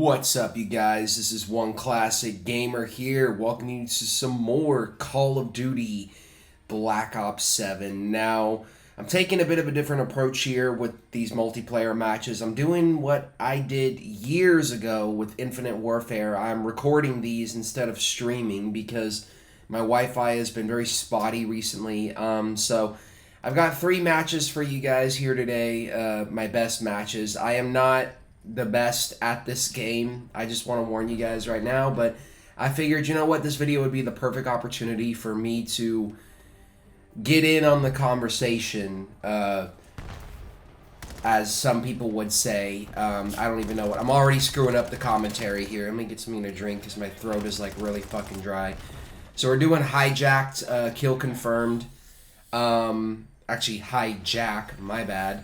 What's up, you guys? This is One Classic Gamer here, welcoming you to some more Call of Duty Black Ops 7. Now, I'm taking a bit of a different approach here with these multiplayer matches. I'm doing what I did years ago with Infinite Warfare. I'm recording these instead of streaming because my Wi-Fi has been very spotty recently. So I've got 3 matches for you guys here today, my best matches. I am not the best at this game. I just want to warn you guys right now, but I figured, you know what, this video would be the perfect opportunity for me to get in on the conversation, as some people would say. I don't even know what. I'm already screwing up the commentary here. Let me get something to drink because my throat is like really fucking dry. So we're doing hijacked, kill confirmed. Actually, hijack, my bad.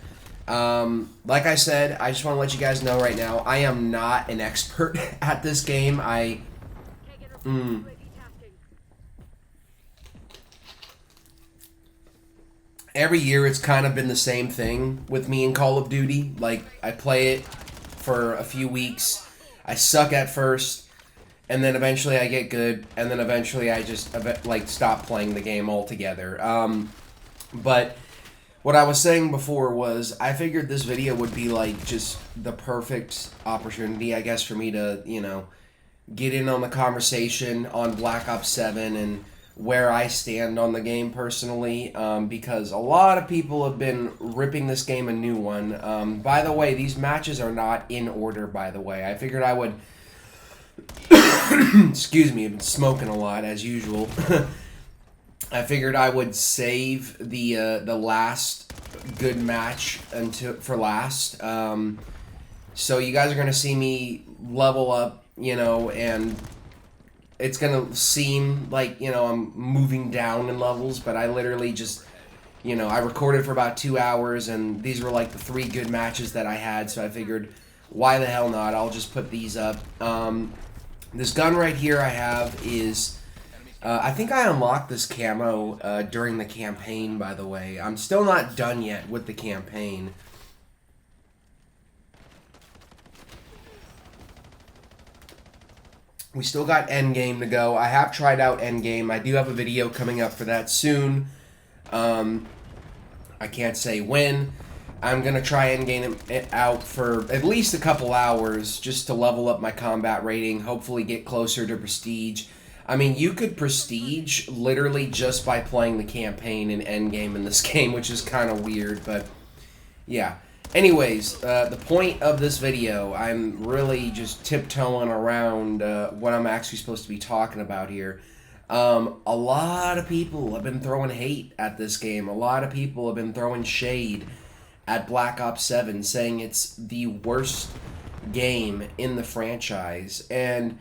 Like I said, I just want to let you guys know right now, I am not an expert at this game. Every year it's kind of been the same thing with me in Call of Duty. Like, I play it for a few weeks, I suck at first, and then eventually I get good, and then eventually I just, like, stop playing the game altogether. But what I was saying before was, I figured this video would be, like, just the perfect opportunity, I guess, for me to, you know, get in on the conversation on Black Ops 7 and where I stand on the game personally, because a lot of people have been ripping this game a new one. By the way, these matches are not in order, by the way. I figured I would... Excuse me, I've been smoking a lot, as usual. I figured I would save the last good match for last. So you guys are gonna see me level up, you know, and it's gonna seem like, you know, I'm moving down in levels, but I literally just, you know, I recorded for about 2 hours, and these were like the 3 good matches that I had. So I figured, why the hell not? I'll just put these up. This gun right here I have is. I think I unlocked this camo during the campaign, by the way. I'm still not done yet with the campaign. We still got Endgame to go. I have tried out Endgame. I do have a video coming up for that soon. I can't say when. I'm going to try Endgame it out for at least a couple hours just to level up my combat rating, hopefully get closer to Prestige. I mean, you could Prestige literally just by playing the campaign in Endgame in this game, which is kind of weird, but yeah. Anyways, the point of this video, I'm really just tiptoeing around what I'm actually supposed to be talking about here. A lot of people have been throwing hate at this game. A lot of people have been throwing shade at Black Ops 7, saying it's the worst game in the franchise, and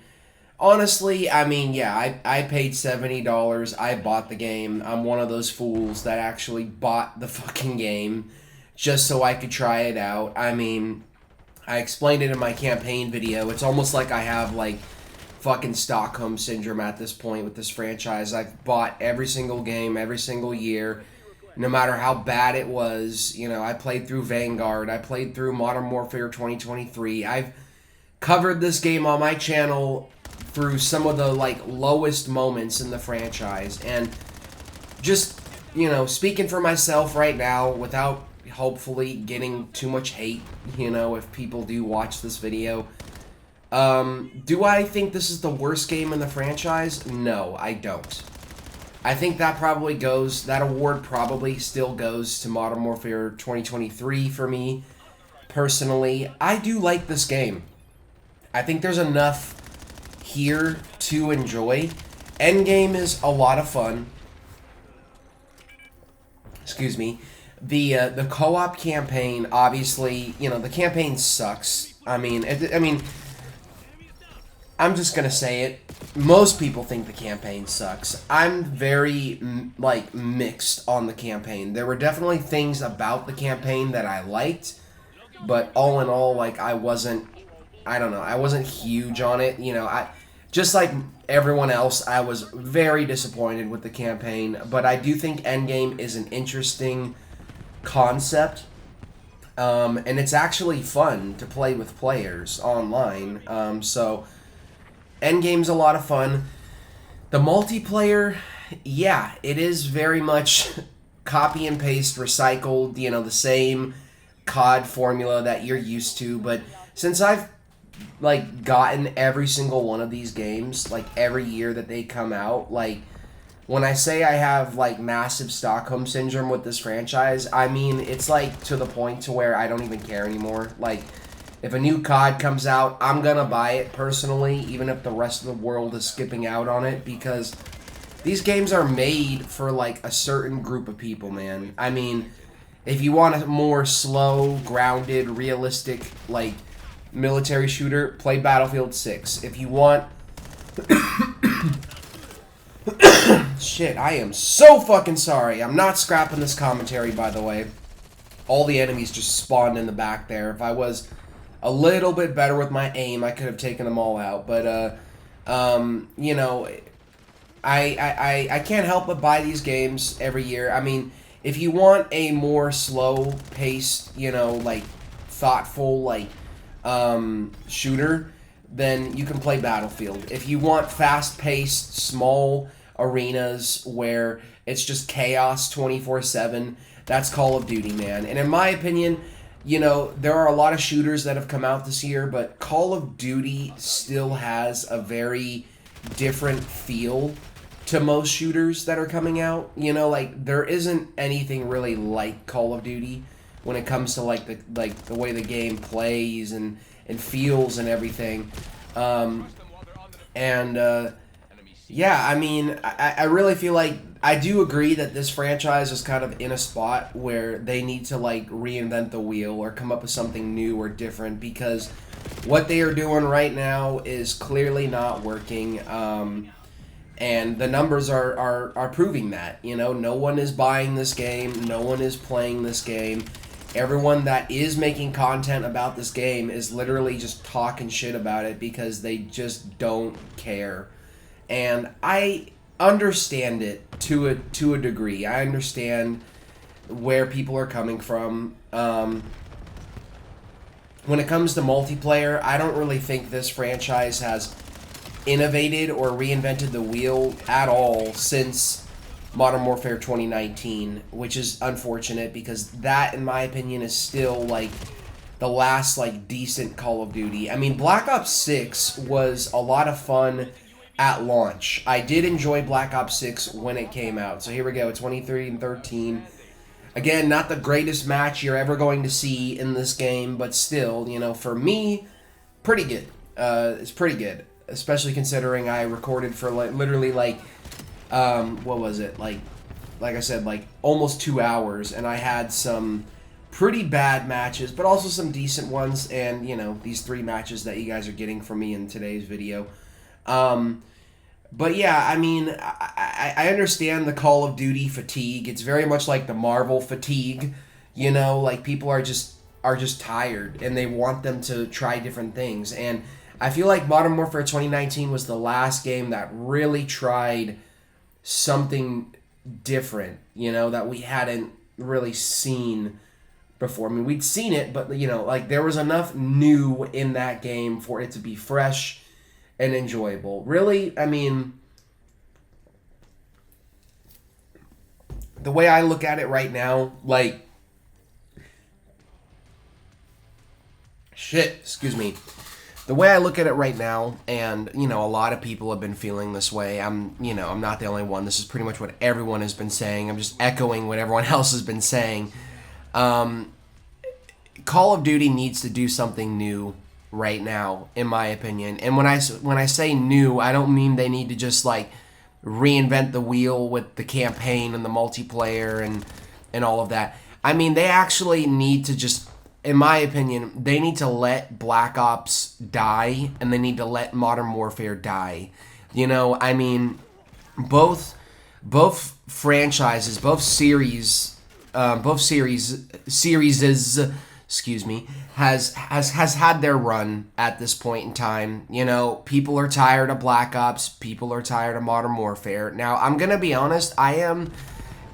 honestly, I mean, yeah, I paid $70. I bought the game. I'm one of those fools that actually bought the fucking game just so I could try it out. I mean, I explained it in my campaign video. It's almost like I have, like, fucking Stockholm Syndrome at this point with this franchise. I've bought every single game, every single year, no matter how bad it was. You know, I played through Vanguard. I played through Modern Warfare 2023. I've covered this game on my channel through some of the, like, lowest moments in the franchise, and just, you know, speaking for myself right now without hopefully getting too much hate, you know, if people do watch this video, do I think this is the worst game in the franchise? No, I don't. I think that award probably still goes to Modern Warfare 2023 for me, personally. I do like this game. I think there's enough here to enjoy. Endgame is a lot of fun. Excuse me. The co-op campaign, obviously, you know, the campaign sucks. I mean, I'm just gonna say it. Most people think the campaign sucks. I'm very, like, mixed on the campaign. There were definitely things about the campaign that I liked, but all in all, like, I wasn't huge on it. You know, just like everyone else, I was very disappointed with the campaign, but I do think Endgame is an interesting concept. And it's actually fun to play with players online. So Endgame's a lot of fun. The multiplayer, yeah, it is very much copy and paste, recycled, the same COD formula that you're used to. But since I've gotten every single one of these games every year that they come out, when I say I have massive Stockholm syndrome with this franchise, I mean it's to the point to where I don't even care anymore. If a new COD comes out, I'm gonna buy it personally, even if the rest of the world is skipping out on it, because these games are made for a certain group of people, man. I mean, if you want a more slow, grounded, realistic military shooter, play Battlefield 6. If you want shit, I am so fucking sorry. I'm not scrapping this commentary, by the way. All the enemies just spawned in the back there. If I was a little bit better with my aim, I could have taken them all out. But, I can't help but buy these games every year. I mean, if you want a more slow-paced, thoughtful, shooter, then you can play Battlefield. If you want fast-paced, small arenas where it's just chaos 24/7, that's Call of Duty, man. And in my opinion, there are a lot of shooters that have come out this year, but Call of Duty still has a very different feel to most shooters that are coming out. There isn't anything really like Call of Duty when it comes to the way the game plays and feels and everything. Yeah, I mean, I really feel I do agree that this franchise is kind of in a spot where they need to reinvent the wheel or come up with something new or different, because what they are doing right now is clearly not working. And the numbers are proving that. No one is buying this game. No one is playing this game. Everyone that is making content about this game is literally just talking shit about it because they just don't care. And I understand it to a degree. I understand where people are coming from. When it comes to multiplayer, I don't really think this franchise has innovated or reinvented the wheel at all since Modern Warfare 2019, which is unfortunate because that, in my opinion, is still the last decent Call of Duty. I mean, Black Ops 6 was a lot of fun at launch. I did enjoy Black Ops 6 when it came out. So here we go, 23-13. Again, not the greatest match you're ever going to see in this game, but still, for me, pretty good. It's pretty good, especially considering I recorded for literally what was it? Like I said, almost 2 hours, and I had some pretty bad matches, but also some decent ones, and, these 3 matches that you guys are getting from me in today's video. But yeah, I mean, I understand the Call of Duty fatigue. It's very much like the Marvel fatigue, people are just tired, and they want them to try different things, and I feel like Modern Warfare 2019 was the last game that really tried something different, that we hadn't really seen before. I mean, we'd seen it, but, there was enough new in that game for it to be fresh and enjoyable. Really, I mean, the way I look at it right now, excuse me. The way I look at it right now, and, a lot of people have been feeling this way. I'm not the only one. This is pretty much what everyone has been saying. I'm just echoing what everyone else has been saying. Call of Duty needs to do something new right now, in my opinion. And when I say new, I don't mean they need to just reinvent the wheel with the campaign and the multiplayer and all of that. I mean, they actually need to just, in my opinion, they need to let Black Ops die, and they need to let Modern Warfare die. I mean, both franchises, both series, excuse me, has had their run at this point in time. People are tired of Black Ops. People are tired of Modern Warfare. Now, I'm going to be honest, I am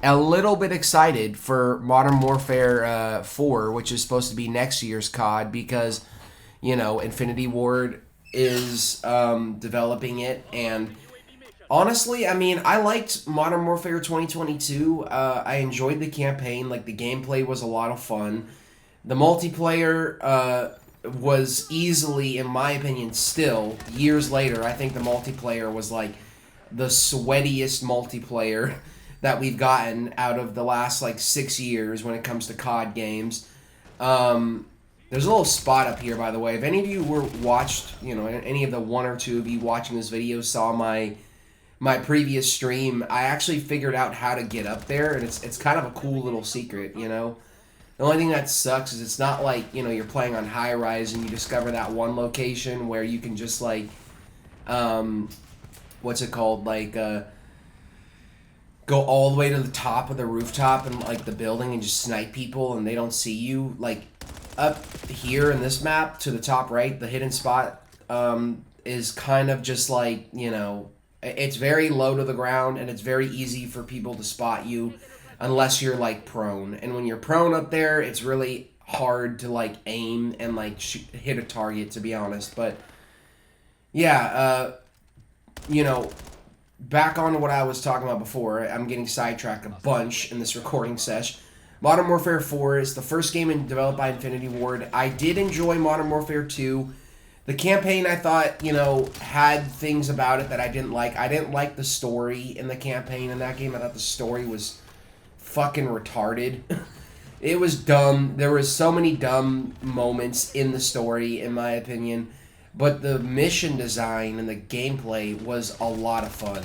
a little bit excited for Modern Warfare 4, which is supposed to be next year's COD, because, you know, Infinity Ward is developing it. And honestly, I mean, I liked Modern Warfare 2022. I enjoyed the campaign. Like, the gameplay was a lot of fun. The multiplayer was easily, in my opinion, still, years later, I think the multiplayer was, like, the sweatiest multiplayer that we've gotten out of the last, like, 6 years when it comes to COD games. There's a little spot up here, by the way. If any of you watched, you know, any of the one or two of you watching this video saw my previous stream, I actually figured out how to get up there, and it's kind of a cool little secret, you know? The only thing that sucks is it's not like, you know, you're playing on high rise and you discover that one location where you can just, like, what's it called? Like, go all the way to the top of the rooftop and, like, the building and just snipe people and they don't see you. Like, up here in this map to the top right, the hidden spot is kind of just like, you know, it's very low to the ground and it's very easy for people to spot you unless you're, like, prone. And when you're prone up there, it's really hard to, like, aim and, like, hit a target, to be honest. But yeah, you know, back on to what I was talking about before. I'm getting sidetracked a bunch in this recording sesh. Modern Warfare 4 is the first game developed by Infinity Ward. I did enjoy Modern Warfare 2. The campaign, I thought, you know, had things about it that I didn't like. I didn't like the story in the campaign in that game. I thought the story was fucking retarded. It was dumb. There was so many dumb moments in the story, in my opinion. But the mission design and the gameplay was a lot of fun.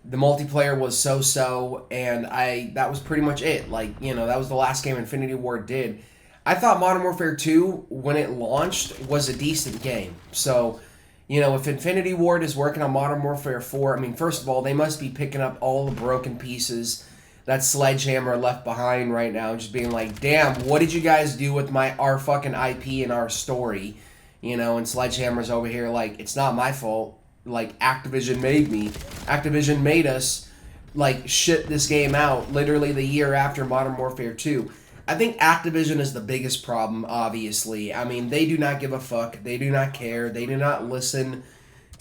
The multiplayer was so-so, and that was pretty much it. Like, you know, that was the last game Infinity Ward did. I thought Modern Warfare 2, when it launched, was a decent game. So, you know, if Infinity Ward is working on Modern Warfare 4, I mean, first of all, they must be picking up all the broken pieces that Sledgehammer left behind right now, just being like, damn, what did you guys do with our fucking IP and our story? You know, and Sledgehammer's over here like, it's not my fault. Like, Activision made me. Activision made us, like, shit this game out literally the year after Modern Warfare 2. I think Activision is the biggest problem, obviously. I mean, they do not give a fuck. They do not care. They do not listen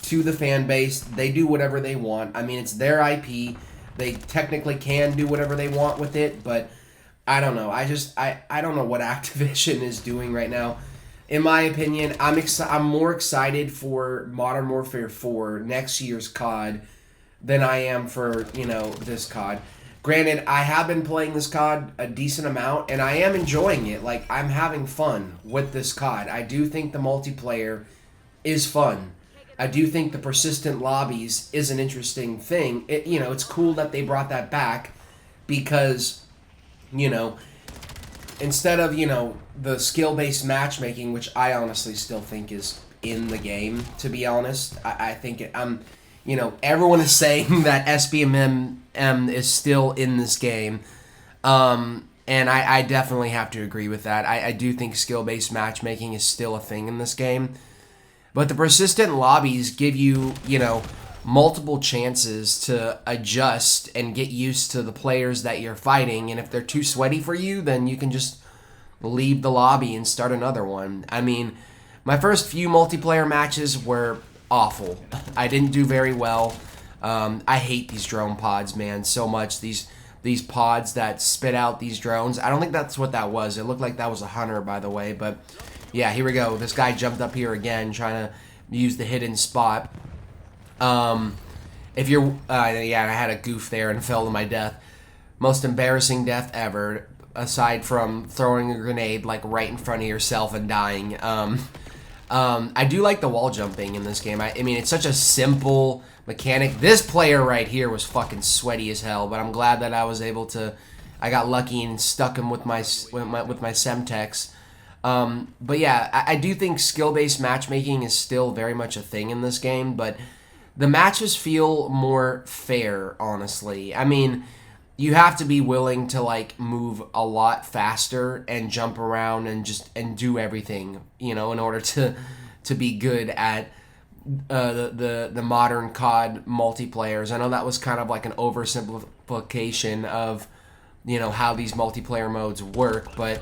to the fan base. They do whatever they want. I mean, it's their IP. They technically can do whatever they want with it, but I don't know. I don't know what Activision is doing right now. In my opinion, I'm more excited for Modern Warfare 4, next year's COD, than I am for, you know, this COD. Granted, I have been playing this COD a decent amount, and I am enjoying it. Like, I'm having fun with this COD. I do think the multiplayer is fun. I do think the persistent lobbies is an interesting thing. You know, it's cool that they brought that back because, you know, instead of, you know, the skill-based matchmaking, which I honestly still think is in the game, to be honest. I think you know, everyone is saying that SBMM is still in this game. And I definitely have to agree with that. I do think skill-based matchmaking is still a thing in this game. But the persistent lobbies give you, you know, multiple chances to adjust and get used to the players that you're fighting. And if they're too sweaty for you, then you can just leave the lobby and start another one. I mean, my first few multiplayer matches were awful. I didn't do very well. I hate these drone pods, man, so much. These pods that spit out these drones. I don't think that's what that was. It looked like that was a hunter, by the way. But yeah, here we go. This guy jumped up here again, trying to use the hidden spot. If you're, yeah, I had a goof there and fell to my death. Most embarrassing death ever, aside from throwing a grenade like right in front of yourself and dying. I do like the wall jumping in this game. I mean, it's such a simple mechanic. This player right here was fucking sweaty as hell, but I'm glad that I was able to. I got lucky and stuck him with my Semtex. But yeah, I do think skill-based matchmaking is still very much a thing in this game, but the matches feel more fair, honestly. I mean, you have to be willing to, like, move a lot faster and jump around and do everything, you know, in order to be good at the modern COD multiplayers. I know that was kind of like an oversimplification of, you know, how these multiplayer modes work, but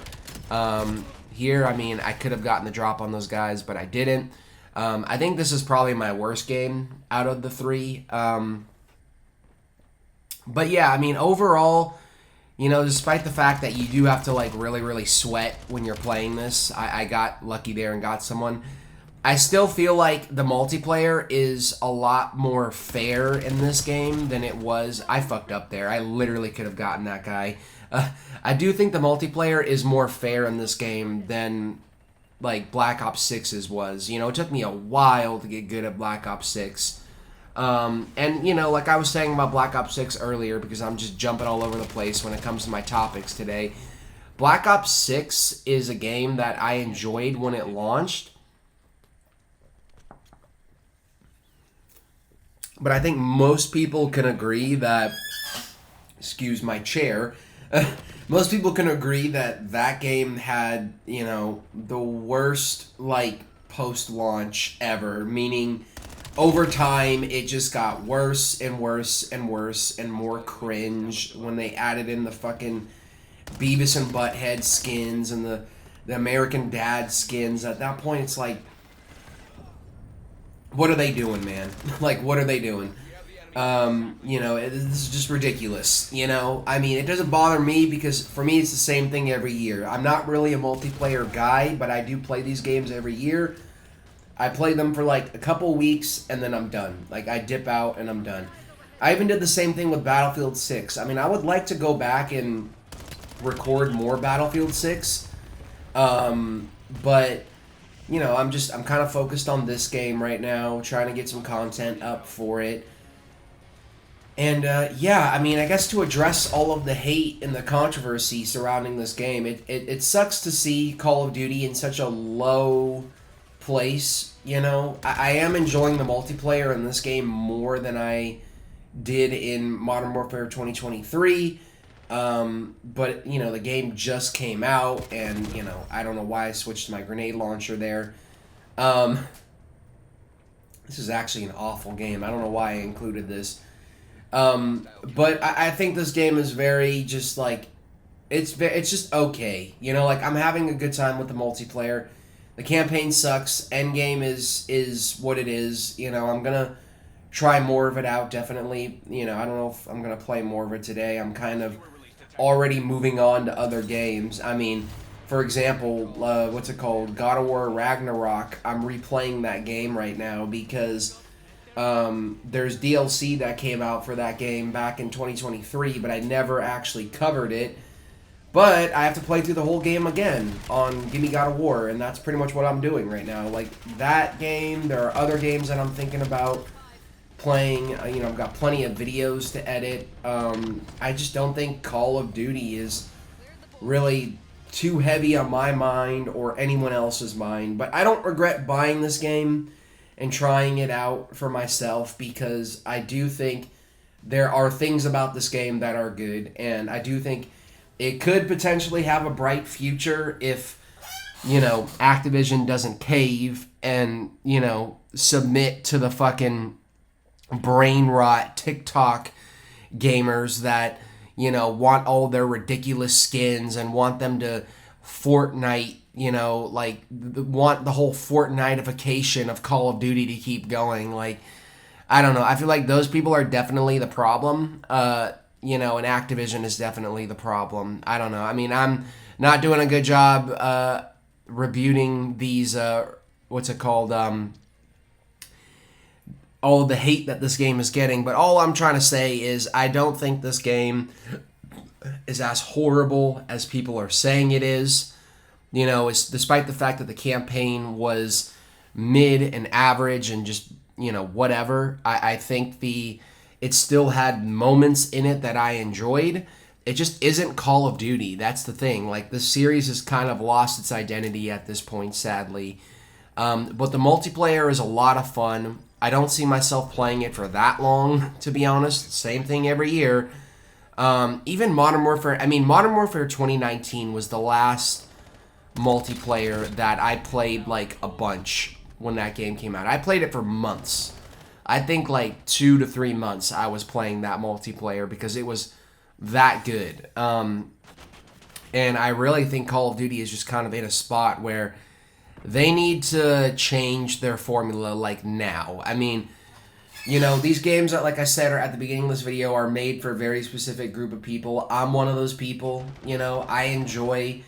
here, I mean, I could have gotten the drop on those guys, but I didn't. I think this is probably my worst game out of the three. But yeah, I mean, overall, you know, despite the fact that you do have to like really sweat when you're playing this, I got lucky there and got someone. I still feel like the multiplayer is a lot more fair in this game than it was. I fucked up there. I literally could have gotten that guy. I do think the multiplayer is more fair in this game than like Black Ops 6's was. You know, it took me a while to get good at Black Ops 6. And, you know, like I was saying about Black Ops 6 earlier, because I'm just jumping all over the place when it comes to my topics today, Black Ops 6 is a game that I enjoyed when it launched. But I think most people can agree that, excuse my chair, most people can agree that that game had, you know, the worst, like, post-launch ever, meaning over time, it just got worse and worse and worse and more cringe when they added in the fucking Beavis and Butthead skins and the American Dad skins. At that point, it's like, what are they doing, man? Like, what are they doing? You know, this is just ridiculous, you know? I mean, it doesn't bother me because for me, it's the same thing every year. I'm not really a multiplayer guy, but I do play these games every year. I play them for like a couple weeks and then I'm done. Like, I dip out and I'm done. I even did the same thing with Battlefield 6. I mean, I would like to go back and record more Battlefield 6. But, you know, I'm kind of focused on this game right now, trying to get some content up for it. And, yeah, I mean, I guess to address all of the hate and the controversy surrounding this game, it sucks to see Call of Duty in such a low place, you know. I am enjoying the multiplayer in this game more than I did in Modern Warfare 2023. But, you know, the game just came out, and, you know, I don't know why I switched to my grenade launcher there. This is actually an awful game. I don't know why I included this. But I think this game is very just, like, it's just okay. You know, like, I'm having a good time with the multiplayer. The campaign sucks. Endgame is what it is. You know, I'm going to try more of it out, definitely. You know, I don't know if I'm going to play more of it today. I'm kind of already moving on to other games. I mean, for example, what's it called? God of War Ragnarok. I'm replaying that game right now because there's DLC that came out for that game back in 2023, but I never actually covered it. But I have to play through the whole game again on Gimme God of War, and that's pretty much what I'm doing right now. Like, that game, there are other games that I'm thinking about playing. You know, I've got plenty of videos to edit. I just don't think Call of Duty is really too heavy on my mind or anyone else's mind. But I don't regret buying this game and trying it out for myself because I do think there are things about this game that are good, and I do think it could potentially have a bright future if, you know, Activision doesn't cave and, you know, submit to the fucking brain rot TikTok gamers that, you know, want all their ridiculous skins and want them to Fortnite, you know, like, want the whole Fortnite-ification of Call of Duty to keep going. Like, I don't know. I feel like those people are definitely the problem. You know, and Activision is definitely the problem. I don't know. I mean, I'm not doing a good job rebuting these, what's it called, all of the hate that this game is getting. But all I'm trying to say is I don't think this game is as horrible as people are saying it is. You know, it's, despite the fact that the campaign was mid and average and just, you know, whatever, I think it still had moments in it that I enjoyed. It just isn't Call of Duty. That's the thing. Like, the series has kind of lost its identity at this point, sadly. But the multiplayer is a lot of fun. I don't see myself playing it for that long, to be honest. Same thing every year. Even Modern Warfare... I mean, Modern Warfare 2019 was the last multiplayer that I played, like, a bunch. when that game came out. I played it for months. I think like 2 to 3 months I was playing that multiplayer because it was that good. And I really think Call of Duty is just kind of in a spot where they need to change their formula like now. I mean, you know, these games that, like I said, are at the beginning of this video, are made for a very specific group of people. I'm one of those people. You know, I enjoy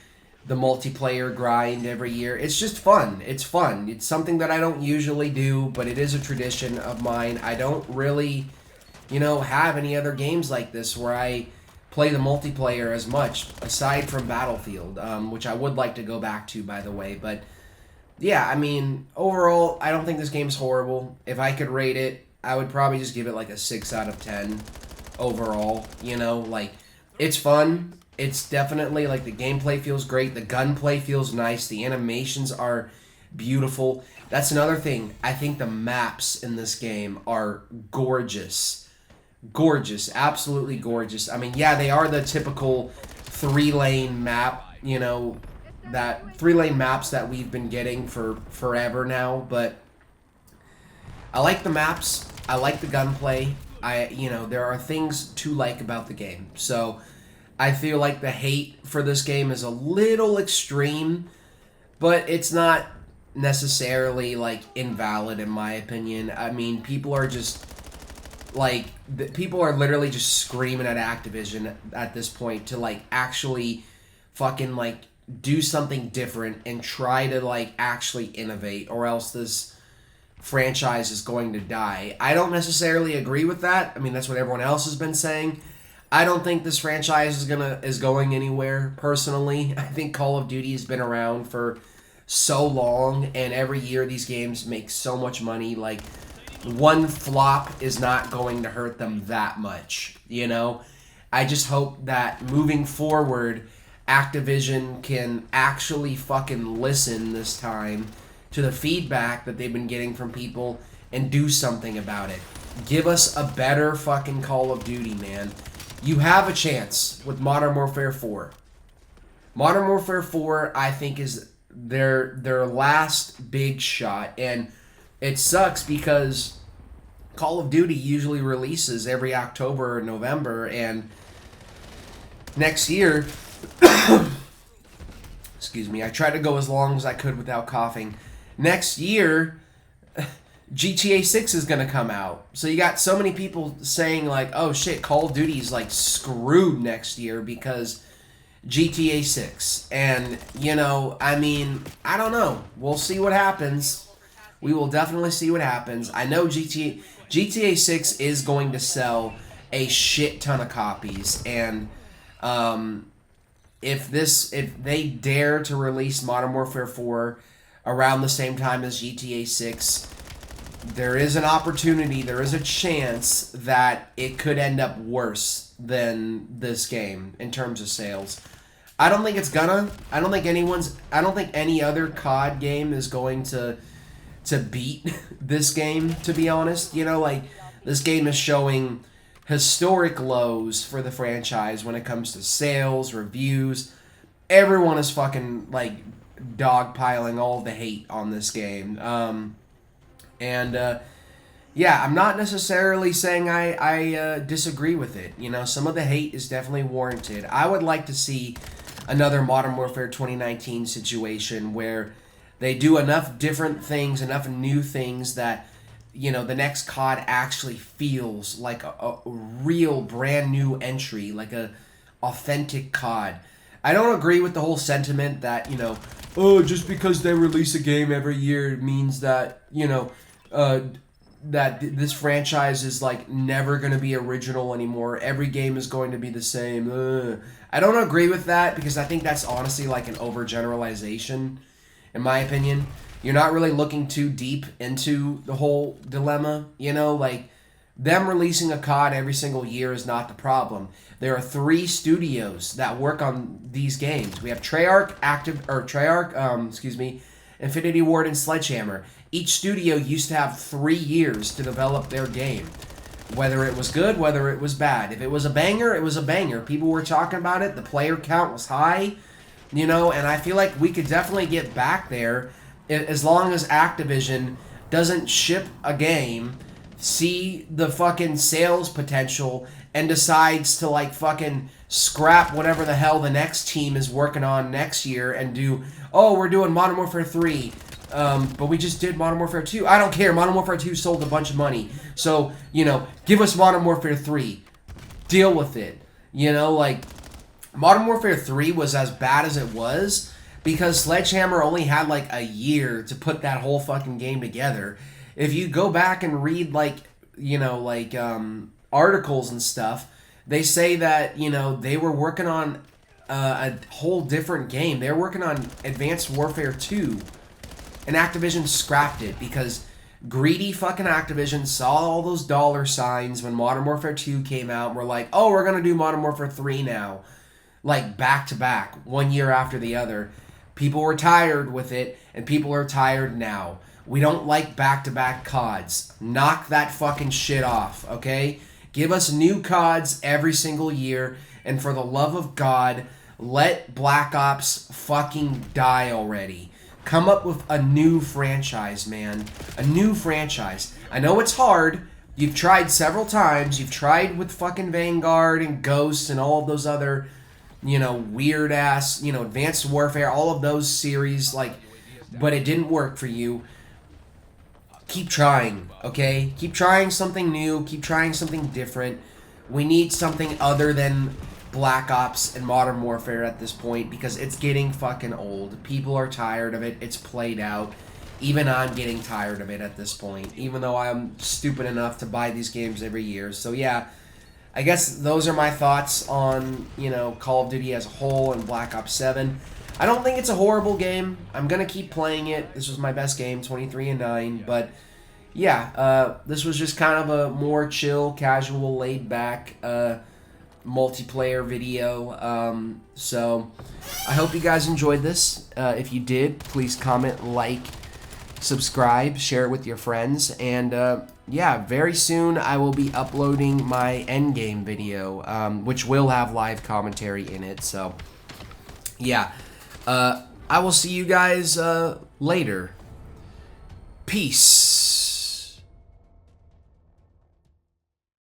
the multiplayer grind every year. It's just fun. It's fun. It's something that I don't usually do, but it is a tradition of mine. I don't really, you know, have any other games like this where I play the multiplayer as much, aside from Battlefield, which I would like to go back to, by the way. But yeah, I mean, overall, I don't think this game's horrible. If I could rate it, I would probably just give it like a 6 out of 10 overall. You know, like, it's fun. It's definitely, like, the gameplay feels great. The gunplay feels nice. The animations are beautiful. That's another thing. I think the maps in this game are gorgeous. Gorgeous. Absolutely gorgeous. I mean, yeah, they are the typical 3-lane map, you know, that 3-lane maps that we've been getting for forever now, but I like the maps. I like the gunplay. You know, there are things to like about the game. So I feel like the hate for this game is a little extreme, but it's not necessarily, like, invalid in my opinion. I mean, people are just, like, people are literally just screaming at Activision at this point to, like, actually fucking, like, do something different and try to, like, actually innovate, or else this franchise is going to die. I don't necessarily agree with that. I mean, that's what everyone else has been saying. I don't think this franchise is going anywhere, personally. I think Call of Duty has been around for so long, and every year these games make so much money. Like, one flop is not going to hurt them that much, you know? I just hope that moving forward, Activision can actually fucking listen this time to the feedback that they've been getting from people and do something about it. Give us a better fucking Call of Duty, man. You have a chance with Modern Warfare 4. Modern Warfare 4, I think, is their last big shot, and it sucks because Call of Duty usually releases every October or November, and next year, excuse me, I tried to go as long as I could without coughing. Next year, GTA 6 is going to come out. So you got so many people saying, like, oh shit, Call of Duty's, like, screwed next year because GTA 6. And, you know, I mean, I don't know. We'll see what happens. We will definitely see what happens. I know GTA 6 is going to sell a shit ton of copies, and if they dare to release Modern Warfare 4 around the same time as GTA 6, there is an opportunity, there is a chance that it could end up worse than this game in terms of sales. I don't think it's gonna. I don't think any other COD game is going to beat this game, to be honest. You know, like, this game is showing historic lows for the franchise when it comes to sales, reviews. Everyone is fucking, like, dogpiling all the hate on this game. Yeah, I'm not necessarily saying I disagree with it. You know, some of the hate is definitely warranted. I would like to see another Modern Warfare 2019 situation where they do enough different things, enough new things that, you know, the next COD actually feels like a real brand new entry, like a authentic COD. I don't agree with the whole sentiment that, you know, oh, just because they release a game every year means that, you know, that this franchise is, like, never going to be original anymore. Every game is going to be the same. I don't agree with that, because I think that's honestly, like, an overgeneralization, in my opinion. You're not really looking too deep into the whole dilemma, you know? Like, them releasing a COD every single year is not the problem. There are 3 studios that work on these games. We have Treyarch, Infinity Ward, and Sledgehammer. Each studio used to have 3 years to develop their game. Whether it was good, whether it was bad. If it was a banger, it was a banger. People were talking about it. The player count was high, you know, and I feel like we could definitely get back there as long as Activision doesn't ship a game, see the fucking sales potential, and decides to like fucking scrap whatever the hell the next team is working on next year and do, oh, we're doing Modern Warfare 3, but we just did Modern Warfare 2. I don't care. Modern Warfare 2 sold a bunch of money. So, give us Modern Warfare 3. Deal with it. Like, Modern Warfare 3 was as bad as it was because Sledgehammer only had like a year to put that whole fucking game together. If you go back and read articles and stuff, they say that they were working on a whole different game. They were working on Advanced Warfare 2, and Activision scrapped it because greedy fucking Activision saw all those dollar signs when Modern Warfare 2 came out and were like, oh, we're gonna do Modern Warfare 3 now, like back to back, 1 year after the other. People were tired with it, and people are tired now. We don't like back-to-back CODs. Knock that fucking shit off, okay? Give us new CODs every single year, and for the love of God, let Black Ops fucking die already. Come up with a new franchise, man. A new franchise. I know it's hard. You've tried several times. You've tried with fucking Vanguard and Ghosts and all of those other, weird-ass, Advanced Warfare, all of those series, but it didn't work for you. Keep trying, okay? Keep trying something new. Keep trying something different. We need something other than Black Ops and Modern Warfare at this point because it's getting fucking old. People are tired of it. It's played out. Even I'm getting tired of it at this point, even though I'm stupid enough to buy these games every year. So yeah, I guess those are my thoughts on, Call of Duty as a whole and Black Ops 7. I don't think it's a horrible game. I'm going to keep playing it. This was my best game, 23-9. But, yeah, this was just kind of a more chill, casual, laid-back multiplayer video. So, I hope you guys enjoyed this. If you did, please comment, like, subscribe, share it with your friends. And, yeah, very soon I will be uploading my endgame video, which will have live commentary in it. So, yeah. I will see you guys later. Peace.